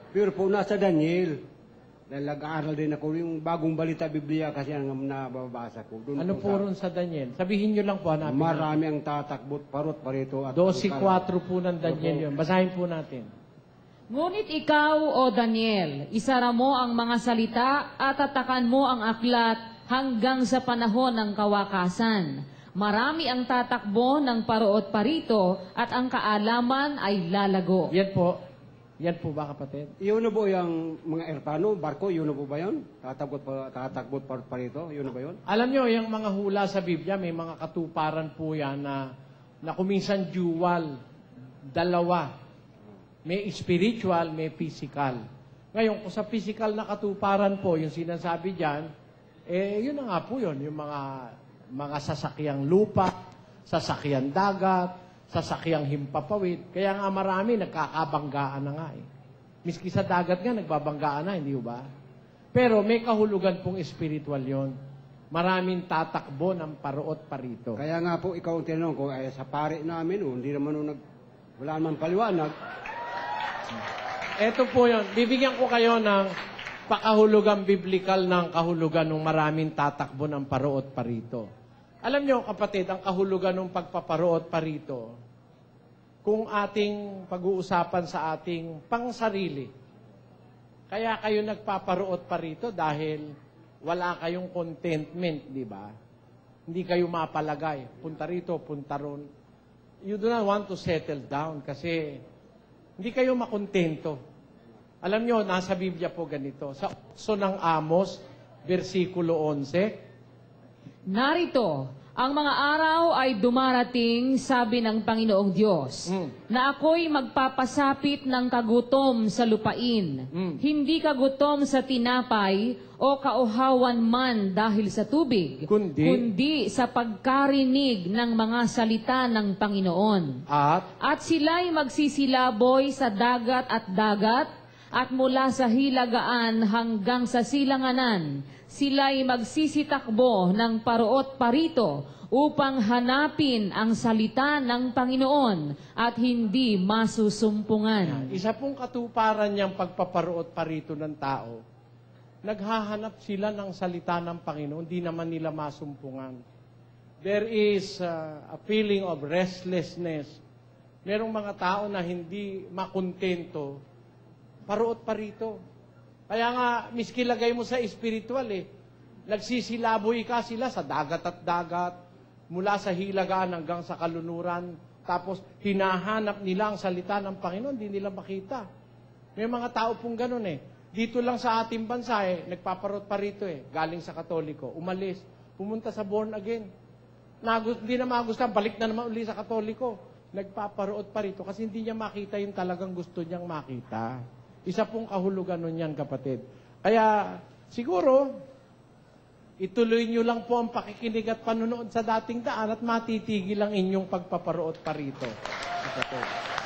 Pero po, nasa Daniel. Dahil nag-aaral din ako yung bagong balita Biblia kasi ang nababasa ko. Doon Ano po ron sa Daniel? Sabihin nyo lang po, hanapin marami ang tatakbot, parot, parito. At 12:4 po ng Daniel yun. Basahin po natin. Ngunit ikaw, O Daniel, isara mo ang mga salita at tatakan mo ang aklat hanggang sa panahon ng kawakasan. Marami ang tatakbo ng paroot parito at ang kaalaman ay lalago. Yan po. Yan po ba, kapatid? Yun na po yung mga aeroplano, barko, yun na po ba yun? Tatakbot parot, parito, yun na ba yun? Alam nyo, yung mga hula sa Biblia, may mga katuparan po yan na kuminsan dual, dalawa. May spiritual, may physical. Ngayon, kung sa physical na katuparan po, yung sinasabi dyan, yun na nga po yun, yung mga sasakyang lupa, sasakyang dagat, sasakyang himpapawid. Kaya nga marami nagkakabanggaan na nga eh. Miski sa dagat nga, nagbabanggaan na, hindi ba? Pero may kahulugan pong spiritual yon. Maraming tatakbo ng paroot parito. Kaya nga po, ikaw ang tinanong ko, sa pare namin, hindi naman wala naman paliwanag. Ito po yun. Bibigyan ko kayo ng pakahulugan biblikal ng kahulugan ng maraming tatakbo ng paroot parito. Alam nyo, kapatid, ang kahulugan ng pagpaparoot parito, kung ating pag-uusapan sa ating pangsarili, kaya kayo nagpaparoot parito dahil wala kayong contentment, di ba? Hindi kayo mapalagay. Punta rito, punta ron. You do not want to settle down kasi hindi kayo makontento. Alam nyo, nasa Biblia po ganito. Sa Ukso ng Amos, versikulo 11, Narito, ang mga araw ay dumarating, sabi ng Panginoong Diyos, na ako'y magpapasapit ng kagutom sa lupain, hindi kagutom sa tinapay o kauhawan man dahil sa tubig, kundi sa pagkarinig ng mga salita ng Panginoon. At sila'y magsisilaboy sa dagat, at mula sa hilagaan hanggang sa silanganan, sila'y magsisitakbo ng paroot parito upang hanapin ang salita ng Panginoon at hindi masusumpungan. Isa pong katuparan niyang pagpaparoot parito ng tao, naghahanap sila ng salita ng Panginoon, hindi naman nila masumpungan. There is a feeling of restlessness. Merong mga tao na hindi makontento, paroot parito. Kaya nga, miski lagay mo sa spiritual nagsisilaboy ka sila sa dagat at dagat, mula sa hilagaan hanggang sa kalunuran, tapos hinahanap nila ang salita ng Panginoon, hindi nila makita. May mga tao pong ganun Dito lang sa ating bansa nagpaparot parito galing sa Katoliko, umalis, pumunta sa born again. Hindi na magustuhan, balik na naman uli sa Katoliko. Nagpaparoot parito kasi hindi niya makita yung talagang gusto niyang makita. Isa pong kahulugan nun yan, kapatid. Kaya, siguro, ituloy nyo lang po ang pakikinig at panunood sa dating daan at matitigil ang inyong pagpaparoot parito. Kapatid.